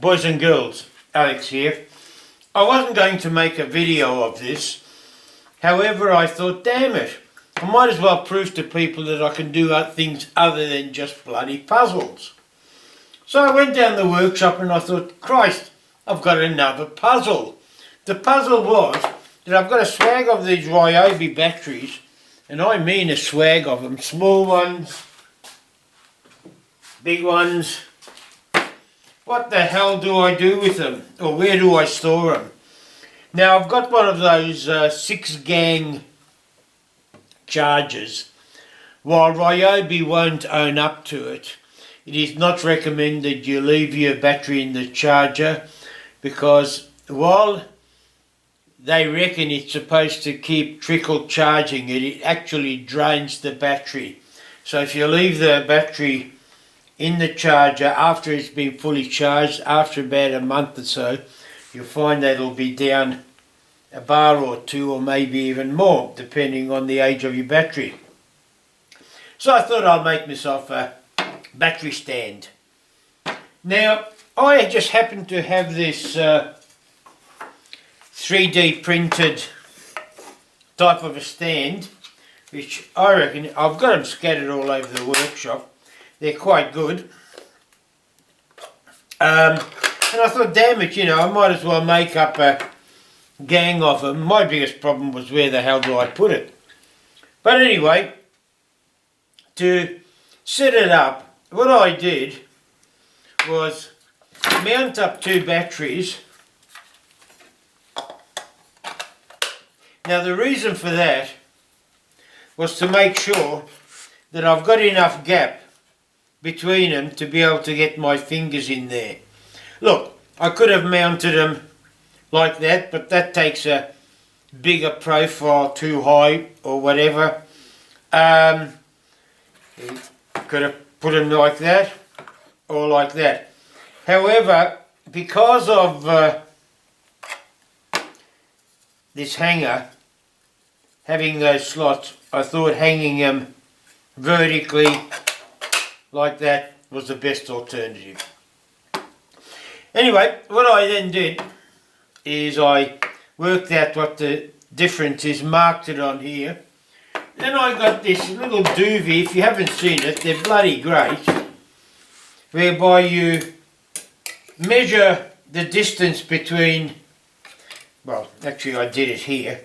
Boys and girls, Alex here. I wasn't going to make a video of this, however I thought, damn it, I might as well prove to people that I can do things other than just bloody puzzles. So I went down the workshop and I thought, Christ, I've got another puzzle. The puzzle was that I've got a swag of these Ryobi batteries, and I mean a swag of them, small ones, big ones. What the hell do I do with them, or where do I store them? Now I've got one of those 6-gang chargers. While Ryobi won't own up to it, it is not recommended you leave your battery in the charger, because while they reckon it's supposed to keep trickle charging it, it actually drains the battery. So if you leave the battery in the charger after it's been fully charged, after about a month or so, you'll find that it'll be down a bar or two, or maybe even more, depending on the age of your battery. So I thought I'll make myself a battery stand. Now I just happen to have this 3D printed type of a stand, which I reckon, I've got them scattered all over the workshop. They're quite good. And I thought, damn it, you know, I might as well make up a gang of them. My biggest problem was, where the hell do I put it? But anyway, to set it up, what I did was mount up 2 batteries. Now the reason for that was to make sure that I've got enough gap between them to be able to get my fingers in there. Look, I could have mounted them like that, but that takes a bigger profile, too high or whatever. Could have put them like that or like that. However, because of this hanger having those slots, I thought hanging them vertically like that was the best alternative. Anyway, what I then did is I worked out what the difference is, marked it on here. Then I got this little doobie, if you haven't seen it, they're bloody great, whereby you measure the distance between, well actually I did it here,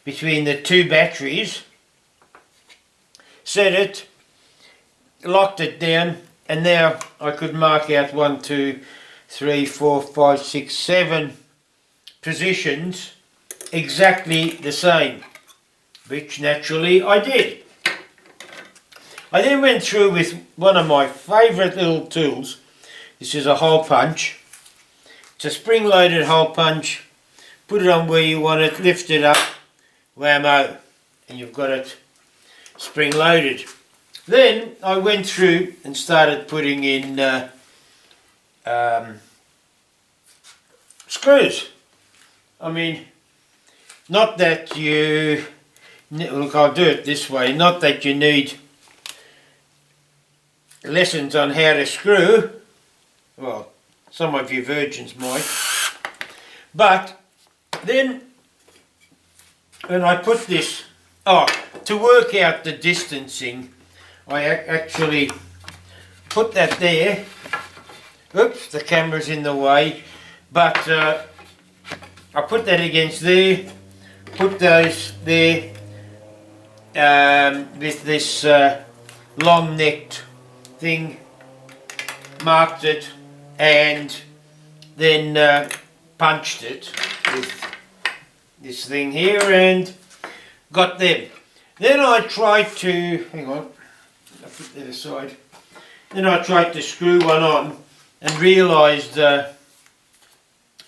between the 2 batteries, set it, locked it down, and now I could mark out 1, 2, 3, 4, 5, 6, 7 positions exactly the same, which naturally I did. I then went through with one of my favourite little tools. This is a hole punch. It's a spring-loaded hole punch. Put it on where you want it, lift it up, whammo, and you've got it spring-loaded. Then I went through and started putting in screws. I mean, not that you, look, I'll do it this way, not that you need lessons on how to screw, well, some of you virgins might, but then when I put this, to work out the distancing, I actually put that there. Oops, the camera's in the way, but I put that against there, put those there with this long-necked thing, marked it, and then punched it with this thing here and got them. Then I tried to, hang on, I'll put that aside. Then I tried to screw one on and realised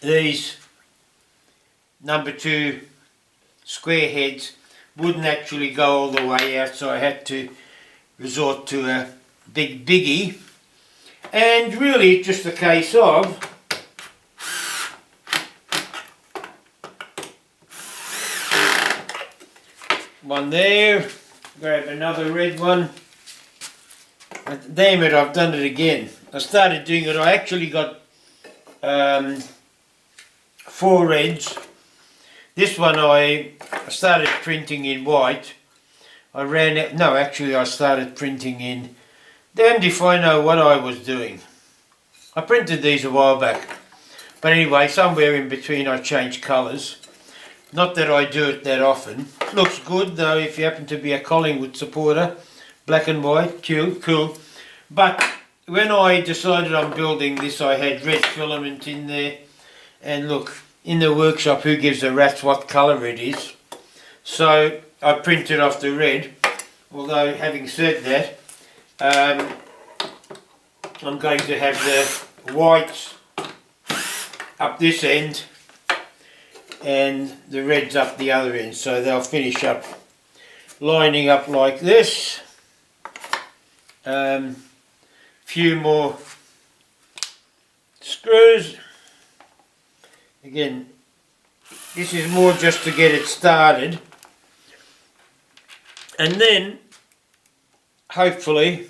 these number 2 square heads wouldn't actually go all the way out, so I had to resort to a big biggie. And really it's just a case of one there, grab another red one. Damn it, I've done it again. I started doing it, I actually got 4 reds. This one I started printing in white. I ran out, no actually I started printing in, damned if I know what I was doing. I printed these a while back. But anyway, somewhere in between I changed colours. Not that I do it that often. Looks good though if you happen to be a Collingwood supporter. Black and white, cool. But when I decided on building this, I had red filament in there. And look, in the workshop, who gives a rat's what colour it is? So I printed off the red. Although, having said that, I'm going to have the whites up this end and the reds up the other end. So they'll finish up lining up like this. Few more screws. Again, this is more just to get it started, and then hopefully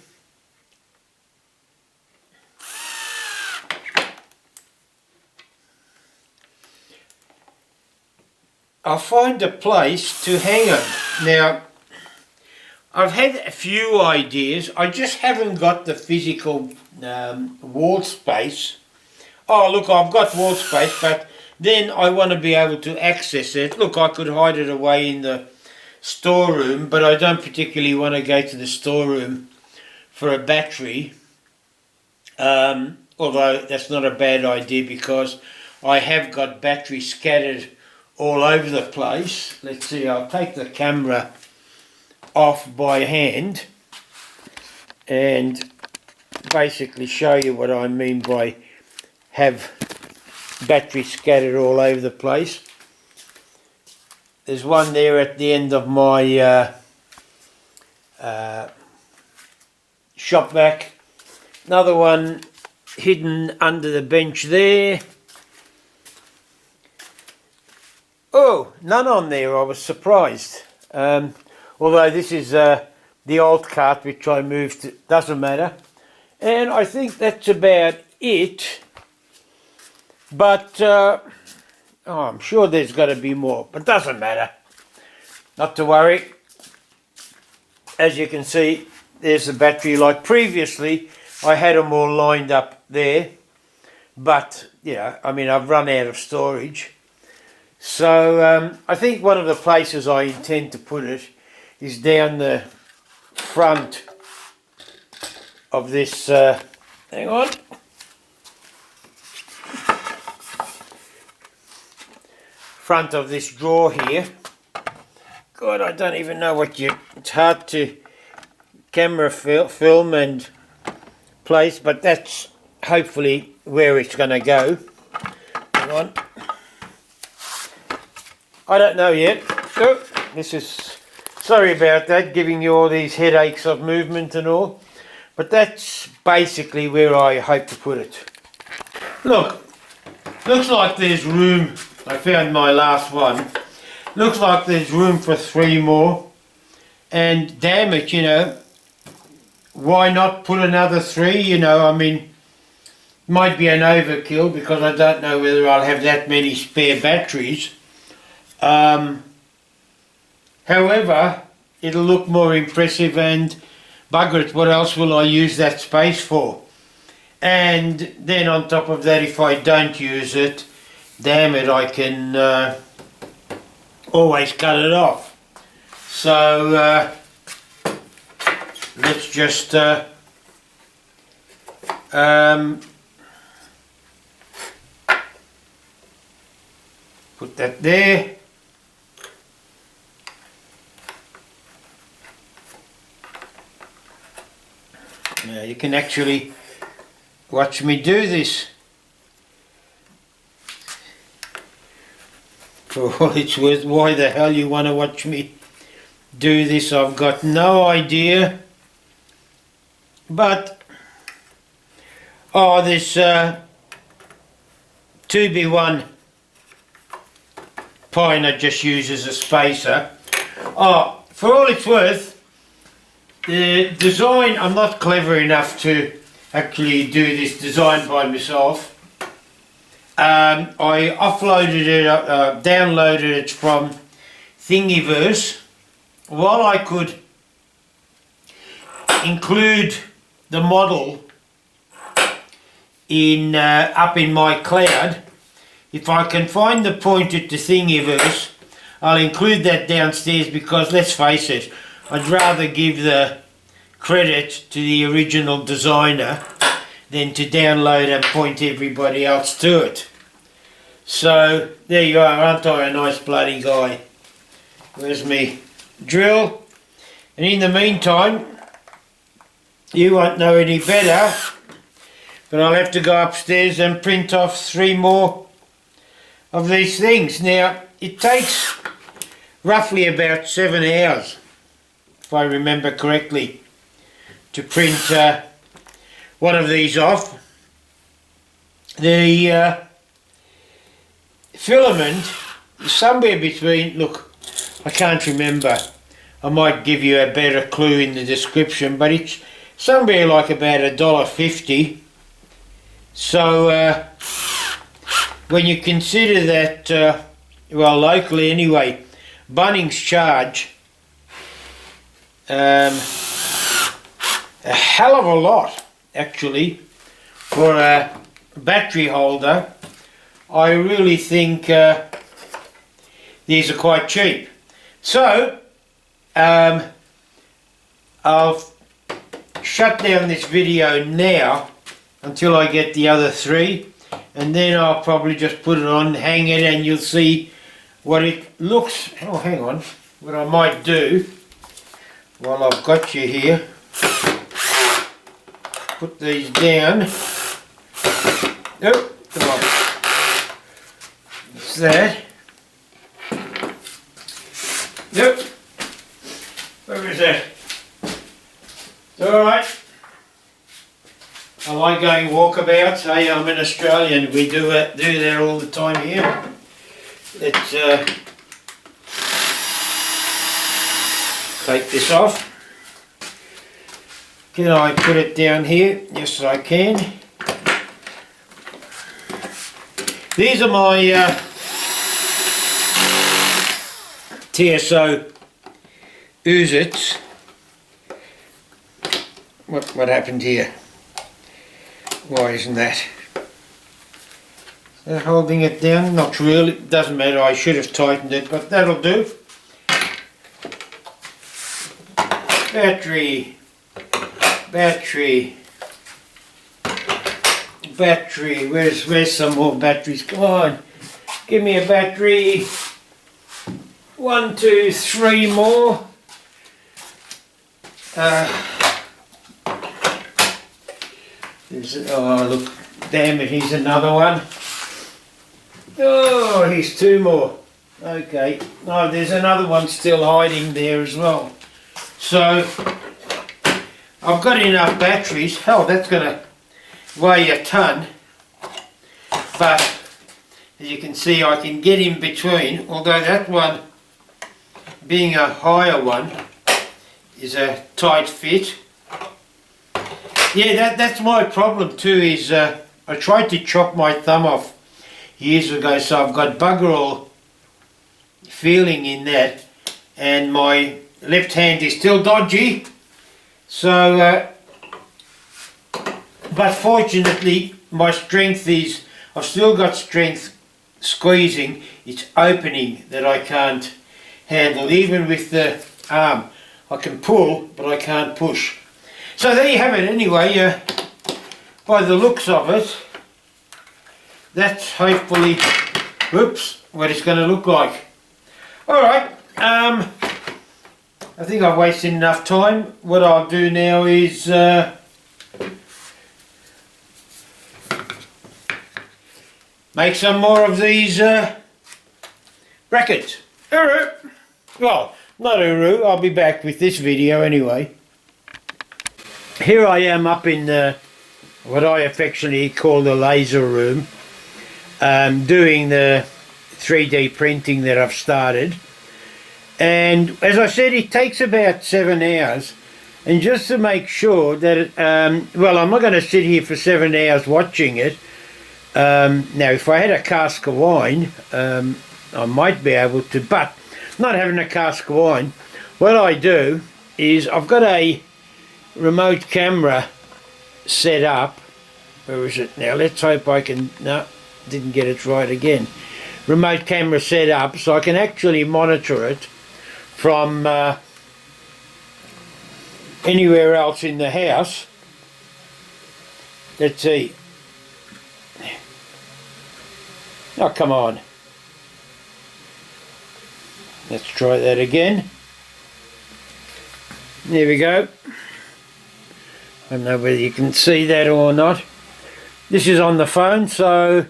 I'll find a place to hang them. Now, I've had a few ideas, I just haven't got the physical wall space. Oh look, I've got wall space, but then I want to be able to access it. Look, I could hide it away in the storeroom, but I don't particularly want to go to the storeroom for a battery. Although that's not a bad idea because I have got batteries scattered all over the place. Let's see, I'll take the camera off by hand and basically show you what I mean by have batteries scattered all over the place. There's one there at the end of my shop vac. Another one hidden under the bench there. Oh, none on there, I was surprised. Although this is the old cart which I moved, doesn't matter. And I think that's about it. But I'm sure there's got to be more, but doesn't matter. Not to worry. As you can see, there's the battery. Like previously, I had them all lined up there. But, yeah, I mean, I've run out of storage. So I think one of the places I intend to put it is down the front of this, hang on, front of this drawer here. God, I don't even know it's hard to camera film and place, but that's hopefully where it's going to go. Hang on. I don't know yet. So, this is, sorry about that, giving you all these headaches of movement and all. But that's basically where I hope to put it. Look, looks like there's room. I found my last one. Looks like there's room for 3 more. And damn it, you know, why not put another 3? You know, I mean, might be an overkill because I don't know whether I'll have that many spare batteries. However, it'll look more impressive and bugger it, what else will I use that space for? And then on top of that, if I don't use it, damn it, I can always cut it off. So let's just put that there. Now you can actually watch me do this. For all it's worth, why the hell you want to watch me do this, I've got no idea. But, oh, this 2B1 pine I just use as a spacer. Oh, for all it's worth, the design, I'm not clever enough to actually do this design by myself. I offloaded it, downloaded it from Thingiverse. While I could include the model in up in my cloud, if I can find the pointer to Thingiverse, I'll include that downstairs, because let's face it, I'd rather give the credit to the original designer than to download and point everybody else to it. So there you are, aren't I a nice bloody guy? Where's me drill? And in the meantime, you won't know any better, but I'll have to go upstairs and print off 3 more of these things. Now, it takes roughly about 7 hours, if I remember correctly, to print one of these off. The filament is somewhere between, look, I can't remember, I might give you a better clue in the description, but it's somewhere like about $1.50. So when you consider that, well, locally anyway, Bunnings charge a hell of a lot actually for a battery holder, I really think these are quite cheap. So I'll shut down this video now until I get the other 3, and then I'll probably just put it on, hang it, and you'll see what it looks. Oh, hang on, what I might do while I've got you here, put these down. Oh, come on. What's that? Yep. Where is that? It's alright. I like going walkabouts. Hey, I'm an Australian. We do that all the time here. Let's take this off. Can I put it down here? Yes, I can. These are my TSO Uzits. What happened here? Why isn't that? Is that holding it down? Not really. It doesn't matter. I should have tightened it, but that'll do. Battery. Battery. Battery. Where's some more batteries? Come on. Give me a battery. 1, 2, 3 more. Oh look, damn it, here's another one. Oh, here's 2 more. Okay, no, there's another one still hiding there as well. So, I've got enough batteries. Hell, that's going to weigh a ton. But, as you can see, I can get in between, although that one, being a higher one, is a tight fit. Yeah, that's my problem too, is I tried to chop my thumb off years ago, so I've got bugger all feeling in that, and my left hand is still dodgy. So, but fortunately my strength is, I've still got strength squeezing, it's opening that I can't handle. Even with the arm, I can pull, but I can't push. So there you have it anyway, by the looks of it, that's hopefully, whoops, what it's going to look like. Alright, I think I've wasted enough time. What I'll do now is make some more of these brackets. Uru. Well, not uru, I'll be back with this video anyway. Here I am up in what I affectionately call the laser room, doing the 3D printing that I've started. And as I said, it takes about 7 hours. And just to make sure that, well, I'm not going to sit here for 7 hours watching it, Now, if I had a cask of wine, I might be able to, but not having a cask of wine, what I do is I've got a remote camera set up. Where is it now? Let's hope I can... No, didn't get it right again. Remote camera set up so I can actually monitor it from anywhere else in the house. Let's see. Oh, come on. Let's try that again. There we go. I don't know whether you can see that or not. This is on the phone, so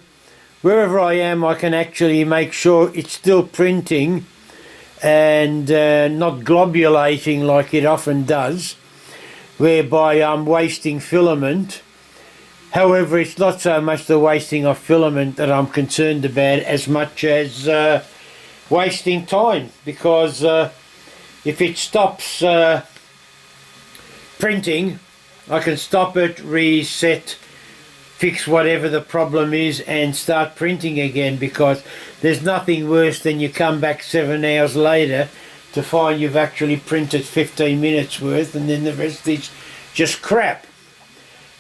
wherever I am I can actually make sure it's still printing and not globulating like it often does, whereby I'm wasting filament. However, it's not so much the wasting of filament that I'm concerned about as much as wasting time, because if it stops printing, I can stop it, reset, fix whatever the problem is and start printing again, because there's nothing worse than you come back 7 hours later to find you've actually printed 15 minutes worth and then the rest is just crap.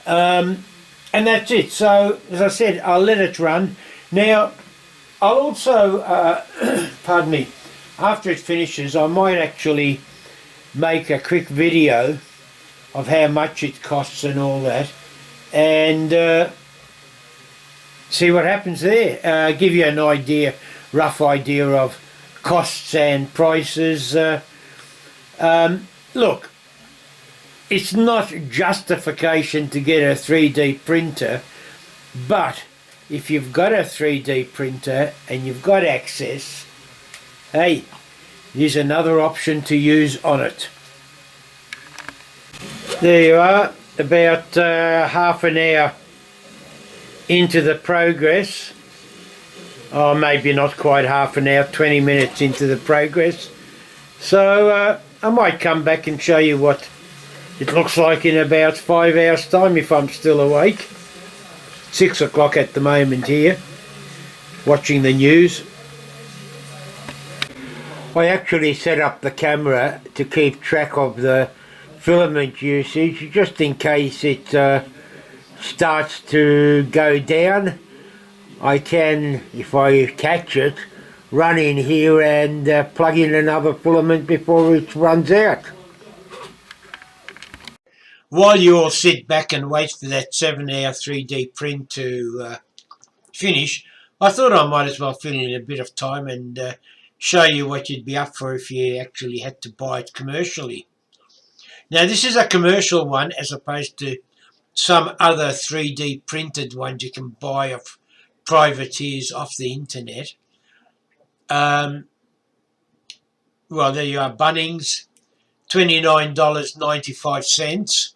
And that's it. So, as I said, I'll let it run. Now, I'll also, pardon me, after it finishes, I might actually make a quick video of how much it costs and all that, and see what happens there. Give you an idea, rough idea of costs and prices. Look, it's not justification to get a 3D printer, but if you've got a 3D printer and you've got access, hey, here's another option to use on it. There you are, about half an hour into the progress. Oh, maybe not quite half an hour, 20 minutes into the progress. So I might come back and show you what it looks like in about 5 hours time if I'm still awake. 6 o'clock at the moment here, watching the news. I actually set up the camera to keep track of the filament usage, just in case it starts to go down. I can, if I catch it, run in here and plug in another filament before it runs out. While you all sit back and wait for that 7-hour 3D print to finish, I thought I might as well fill in a bit of time and show you what you'd be up for if you actually had to buy it commercially. Now, this is a commercial one as opposed to some other 3D printed ones you can buy of privateers off the internet. Well, there you are, Bunnings, $29.95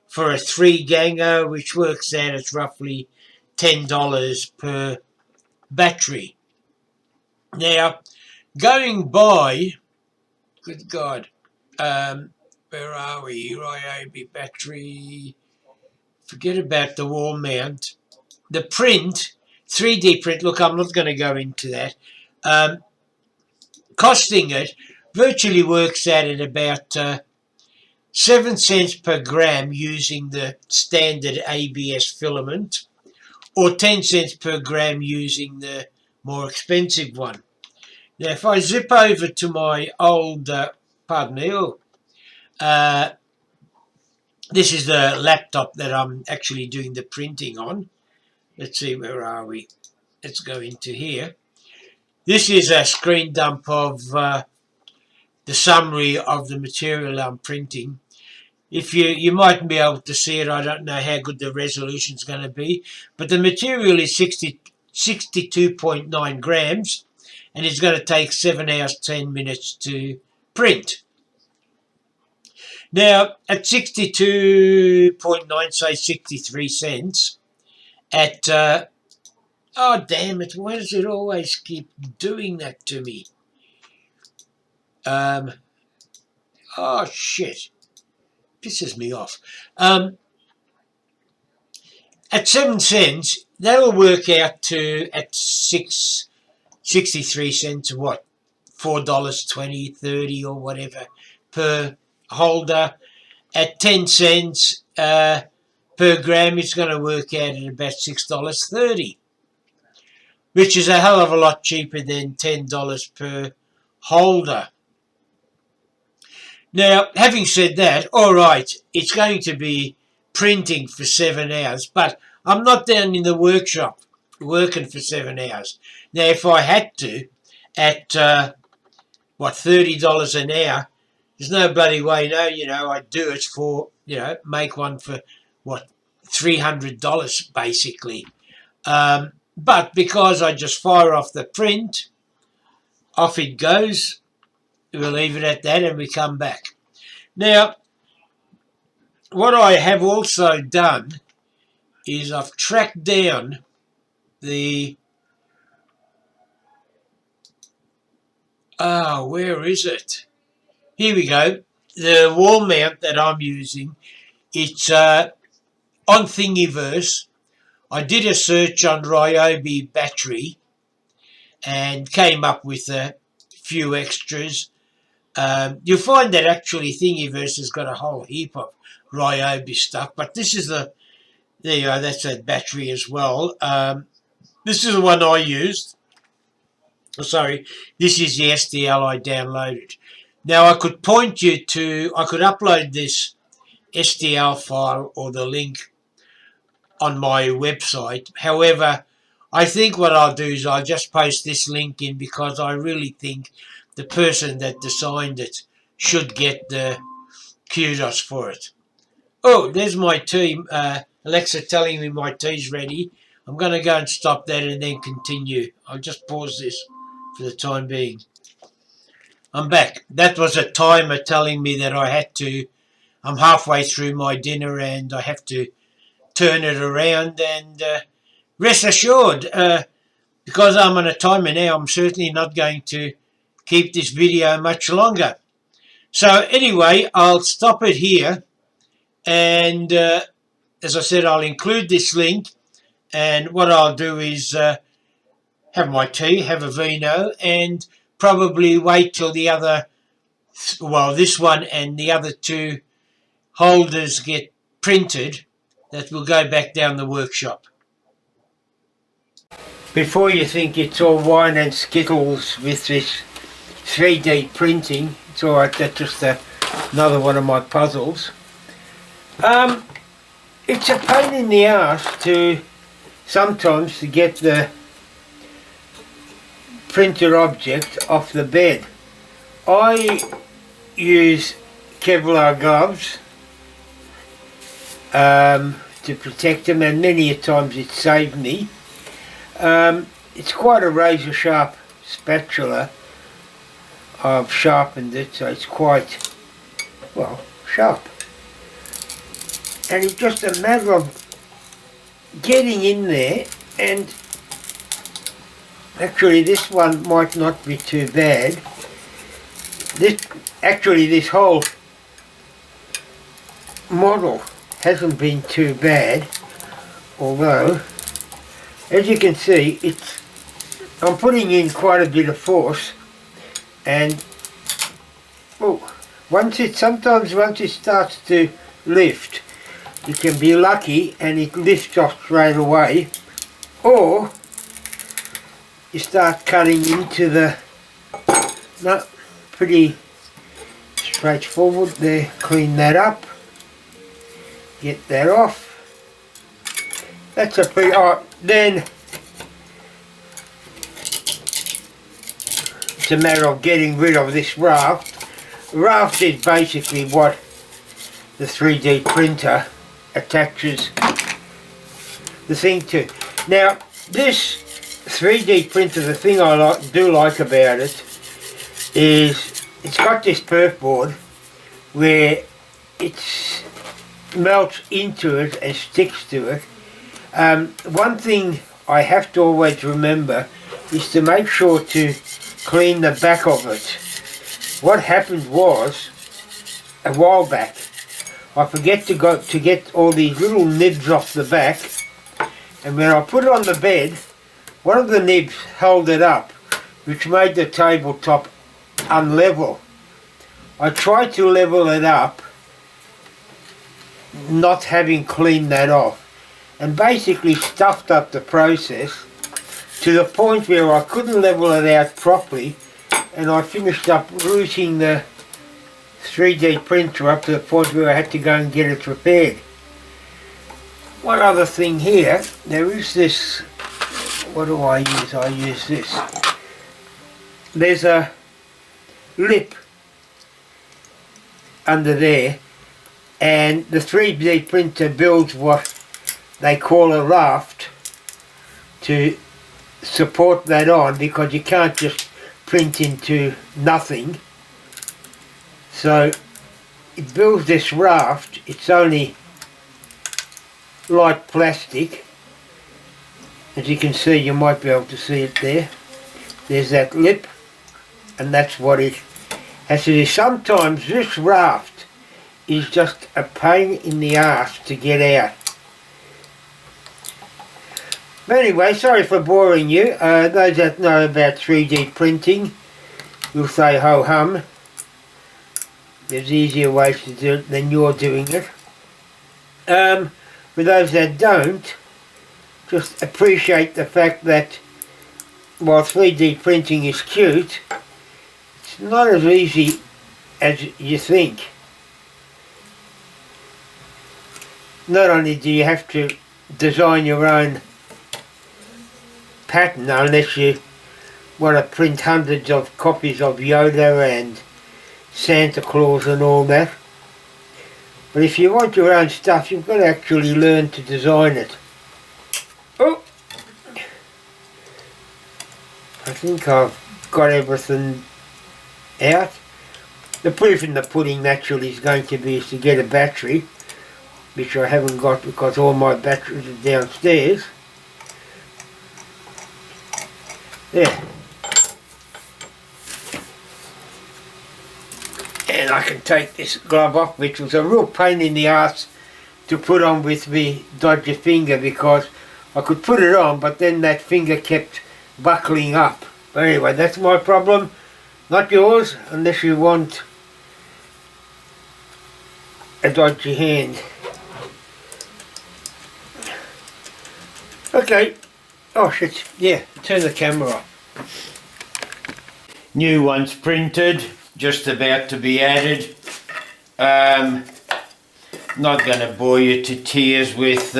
for a 3-ganger, which works out at roughly $10 per battery. Now, going by, good God, where are we? Ryobi battery. Forget about the wall mount. The print, 3D print, look, I'm not going to go into that. Costing it virtually works out at about 7 cents per gram using the standard ABS filament, or 10 cents per gram using the more expensive one. Now, if I zip over to my old, this is the laptop that I'm actually doing the printing on. Let's see, where are we? Let's go into here. This is a screen dump of the summary of the material I'm printing. If you mightn't be able to see it, I don't know how good the resolution is going to be, but the material is 62.9 grams, and it's going to take 7 hours 10 minutes to print. Now, at 62.9, say 63 cents, at, oh damn it, why does it always keep doing that to me? Oh shit, pisses me off. At 7 cents, that'll work out to at 63 cents, what, $4.20, 30 or whatever per holder. At 10 cents per gram, it's going to work out at about $6.30, which is a hell of a lot cheaper than $10 per holder. Now, having said that, all right, it's going to be printing for 7 hours, but I'm not down in the workshop working for 7 hours. Now, if I had to, at $30 an hour, there's no bloody way, no, I'd do it for, make one for, $300 basically. But because I just fire off the print, off it goes, we'll leave it at that and we come back. Now, what I have also done is I've tracked down the, where is it? Here we go. The wall mount that I'm using, it's on Thingiverse. I did a search on Ryobi battery and came up with a few extras. You'll find that actually Thingiverse has got a whole heap of Ryobi stuff, but this is there you go, that's a battery as well. This is the one I used. Sorry, this is the SDL I downloaded. Now I could point you to, I could upload this SDL file or the link on my website. However, I think what I'll do is I'll just post this link in because I really think the person that designed it should get the kudos for it. Oh, there's my tea. Alexa telling me my tea's ready. I'm going to go and stop that and then continue. I'll just pause this for the time being. I'm back. That was a timer telling me that I had to, I'm halfway through my dinner and I have to turn it around, and rest assured, because I'm on a timer now, I'm certainly not going to keep this video much longer. So anyway, I'll stop it here, and as I said, I'll include this link, and what I'll do is have my tea, have a vino, and probably wait till the other, this one and the other two holders get printed, that will go back down the workshop. Before you think it's all wine and skittles with this 3D printing, it's alright, that's just another one of my puzzles. It's a pain in the ass to sometimes to get the printer object off the bed. I use Kevlar gloves to protect them, and many a times it's saved me. It's quite a razor sharp spatula. I've sharpened it so it's quite, well, sharp. And it's just a matter of getting in there, and actually this one might not be too bad. This whole model hasn't been too bad, although as you can see I'm putting in quite a bit of force, and once it starts to lift, you can be lucky and it lifts off straight away, or you start cutting into the, pretty straightforward there. Clean that up, get that off. That's a pretty, then it's a matter of getting rid of this raft. Raft is basically what the 3D printer attaches the thing to. Now this 3D printer, the thing I do like about it is it's got this perf board where it melts into it and sticks to it. One thing I have to always remember is to make sure to clean the back of it. What happened was, a while back, I forget to get all these little nibs off the back, and when I put it on the bed, one of the nibs held it up, which made the tabletop unlevel. I tried to level it up, not having cleaned that off, and basically stuffed up the process to the point where I couldn't level it out properly, and I finished up routing the 3D printer up to the point where I had to go and get it repaired. One other thing here, there is this, what do I use? I use this. There's a lip under there, and the 3D printer builds what they call a raft to support that on, because you can't just print into nothing. So it builds this raft. It's only light plastic. As you can see, you might be able to see it there. There's that lip, and that's what it has to do. Sometimes this raft is just a pain in the arse to get out. But anyway, sorry for boring you. Those that know about 3D printing will say ho hum. There's easier ways to do it than you're doing it. For those that don't, just appreciate the fact that while 3D printing is cute, it's not as easy as you think. Not only do you have to design your own pattern, unless you want to print hundreds of copies of Yoda and Santa Claus and all that. But if you want your own stuff, you've got to actually learn to design it. Oh! I think I've got everything out. The proof in the pudding naturally is going to be is to get a battery, which I haven't got because all my batteries are downstairs. There. And I can take this glove off, which was a real pain in the ass to put on with me dodgy finger, because I could put it on but then that finger kept buckling up. But anyway, that's my problem, not yours, unless you want a dodgy hand. Okay. Oh shit, yeah, turn the camera off. New ones printed, just about to be added. Not going to bore you to tears with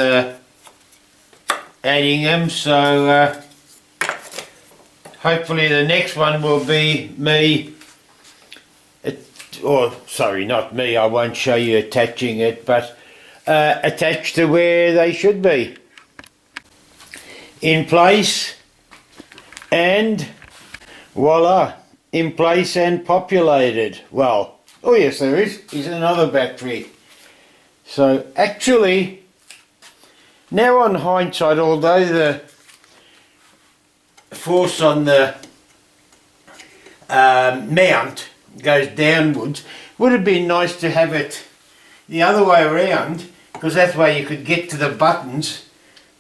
adding them, so hopefully the next one will be me, or sorry, not me, I won't show you attaching it, but attached to where they should be. In place, and voila, in place and populated. Well, oh yes, there is another battery. So actually, now on hindsight, although the force on the mount goes downwards, would have been nice to have it the other way around, because that way you could get to the buttons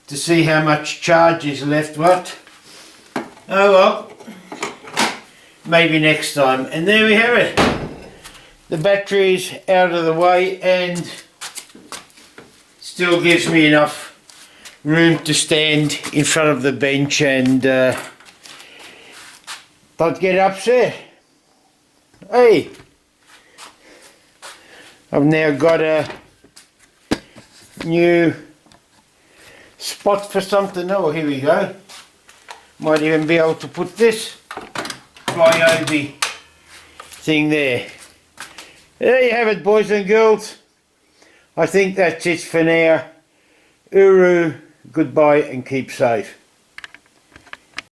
to see how much charge is left. What? Oh well, maybe next time. And there we have it. The battery's out of the way and still gives me enough room to stand in front of the bench and not get upset. Hey, I've now got a new spot for something. Oh, here we go. Might even be able to put this Ryobi thing there. There you have it, boys and girls. I think that's it for now. Uru, goodbye and keep safe.